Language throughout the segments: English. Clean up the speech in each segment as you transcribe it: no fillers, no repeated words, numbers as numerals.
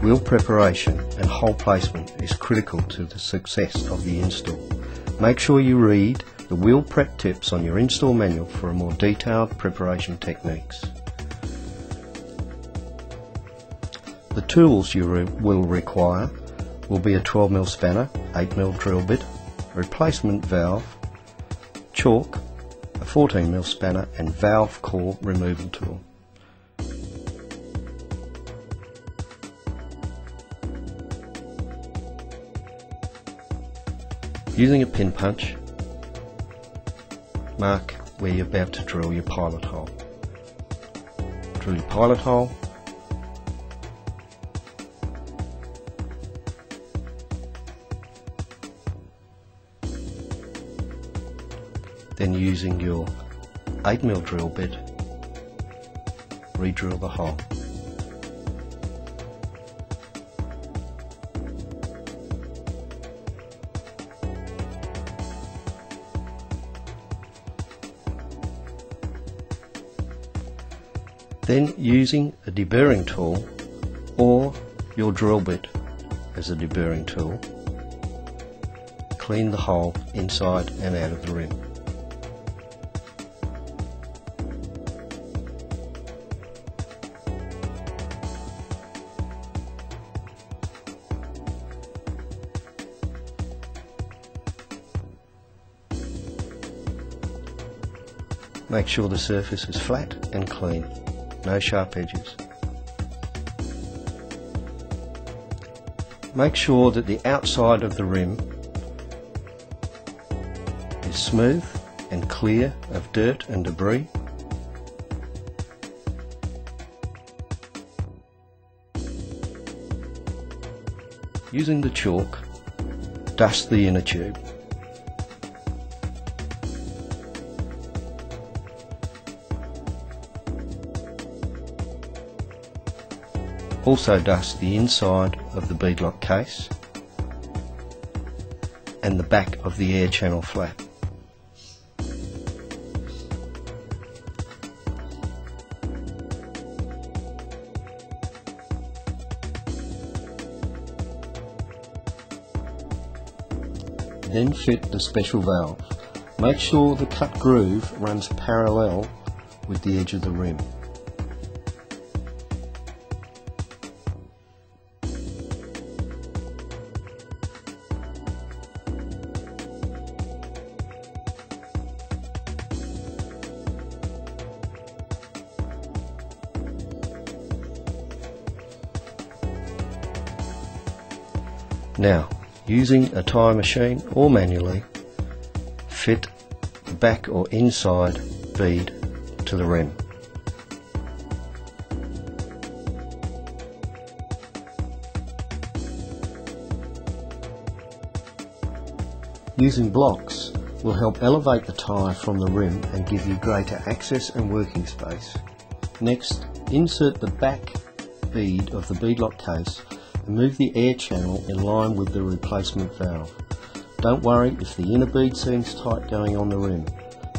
Wheel preparation and hole placement is critical to the success of the install. Make sure you read the wheel prep tips on your install manual for a more detailed preparation techniques. The tools you will require will be a 12mm spanner, 8mm drill bit, replacement valve, chalk, a 14mm spanner and valve core removal tool. Using a pin punch, mark where you're about to drill your pilot hole. Drill your pilot hole, then using your 8mm drill bit, re-drill the hole. Then using a deburring tool or your drill bit as a deburring tool, clean the hole inside and out of the rim. Make sure the surface is flat and clean. No sharp edges. Make sure that the outside of the rim is smooth and clear of dirt and debris. Using the chalk, dust the inner tube. Also dust the inside of the beadlock case and the back of the air channel flap. Then fit the special valve. Make sure the cut groove runs parallel with the edge of the rim. Now, using a tie machine or manually, fit the back or inside bead to the rim. Using blocks will help elevate the tie from the rim and give you greater access and working space. Next, insert the back bead of the beadlock case and move the air channel in line with the replacement valve. Don't worry if the inner bead seems tight going on the rim.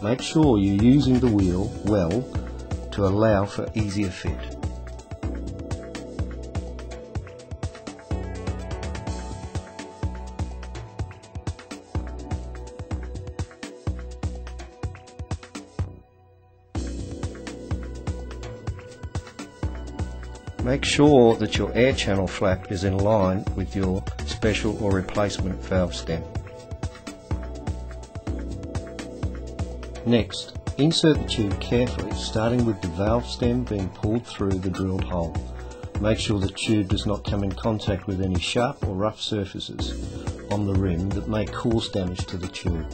Make sure you're using the wheel well to allow for easier fit. Make sure that your air channel flap is in line with your special or replacement valve stem. Next, insert the tube carefully, starting with the valve stem being pulled through the drilled hole. Make sure the tube does not come in contact with any sharp or rough surfaces on the rim that may cause damage to the tube.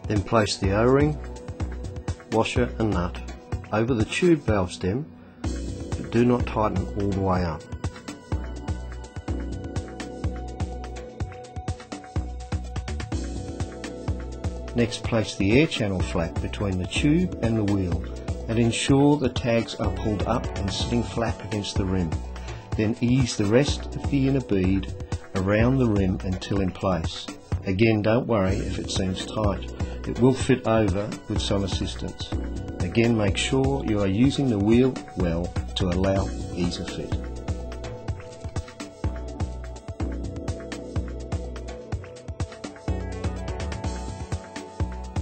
Then place the O-ring, washer and nut over the tube valve stem, but do not tighten all the way up. Next, place the air channel flap between the tube and the wheel and ensure the tags are pulled up and sitting flat against the rim. Then ease the rest of the inner bead around the rim until in place. Again, don't worry if it seems tight. It will fit over with some assistance. Again, make sure you are using the wheel well to allow ease of fit.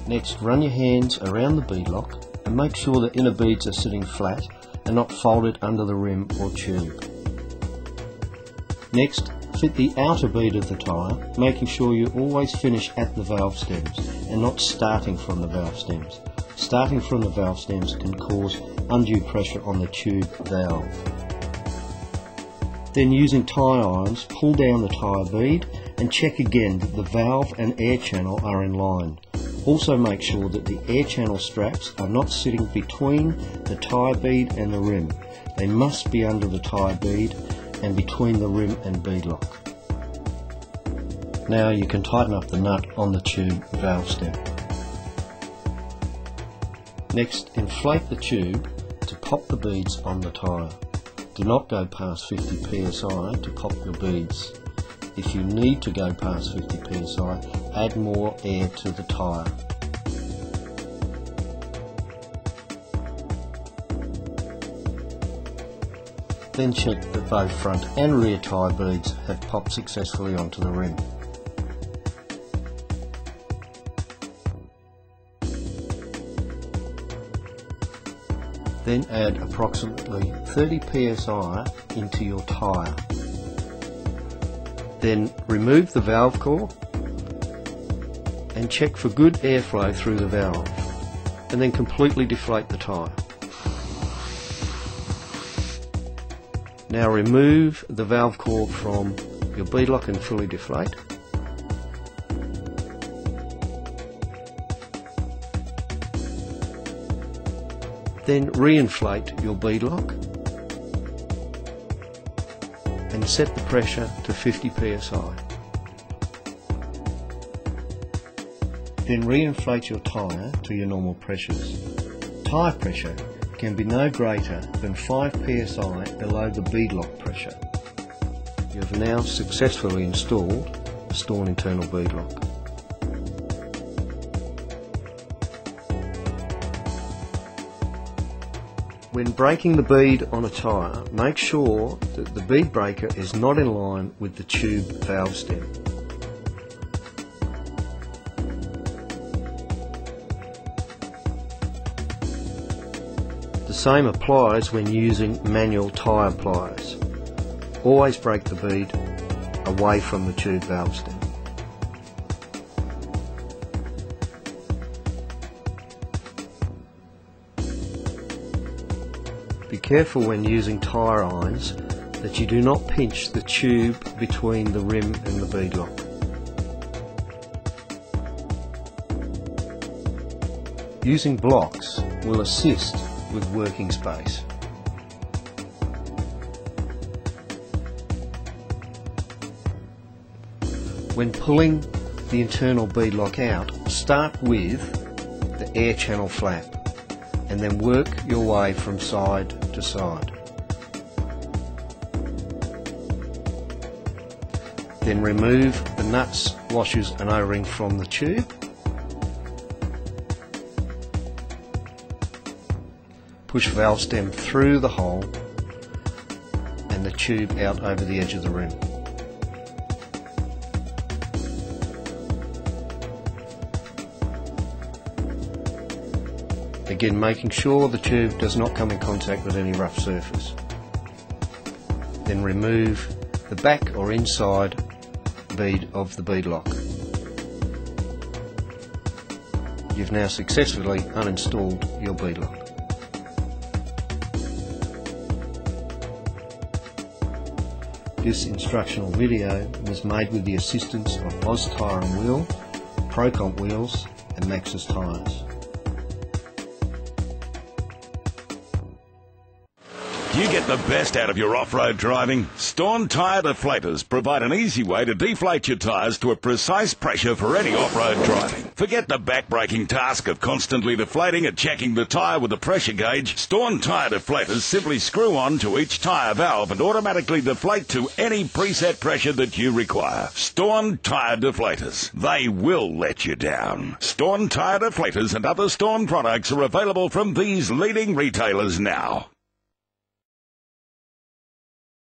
Next, run your hands around the beadlock and make sure the inner beads are sitting flat and not folded under the rim or tube. Next, fit the outer bead of the tyre, making sure you always finish at the valve stems and not starting from the valve stems. Starting from the valve stems can cause undue pressure on the tube valve. Then, using tie irons, pull down the tyre bead and check again that the valve and air channel are in line. Also make sure that the air channel straps are not sitting between the tyre bead and the rim. They must be under the tyre bead and between the rim and beadlock. Now you can tighten up the nut on the tube valve stem. Next, inflate the tube to pop the beads on the tyre. Do not go past 50 psi to pop your beads. If you need to go past 50 psi, add more air to the tyre. Then check that both front and rear tyre beads have popped successfully onto the rim. Then add approximately 30 psi into your tyre. Then remove the valve core and check for good airflow through the valve, and then completely deflate the tyre. Now remove the valve core from your beadlock and fully deflate. Then re-inflate your beadlock and set the pressure to 50 psi. Then re-inflate your tyre to your normal pressures. Tyre pressure can be no greater than 5 psi below the beadlock pressure. You have now successfully installed a Storn internal beadlock. When breaking the bead on a tyre, make sure that the bead breaker is not in line with the tube valve stem. The same applies when using manual tyre pliers. Always break the bead away from the tube valve stem. Be careful when using tyre irons that you do not pinch the tube between the rim and the beadlock. Using blocks will assist with working space. When pulling the internal beadlock out, start with the air channel flap and then work your way from side to side. Then remove the nuts, washers and O-ring from the tube. Push valve stem through the hole and the tube out over the edge of the rim. Again, making sure the tube does not come in contact with any rough surface. Then remove the back or inside bead of the beadlock. You've now successfully uninstalled your beadlock. This instructional video was made with the assistance of Oz Tyre and Wheel, Procomp Wheels and Maxxis Tyres. you get the best out of your off-road driving? Storm Tyre Deflators provide an easy way to deflate your tyres to a precise pressure for any off-road driving. Forget the back-breaking task of constantly deflating and checking the tyre with a pressure gauge. Storm Tyre Deflators simply screw on to each tyre valve and automatically deflate to any preset pressure that you require. Storm Tyre Deflators. They will let you down. Storm Tyre Deflators and other Storm products are available from these leading retailers now.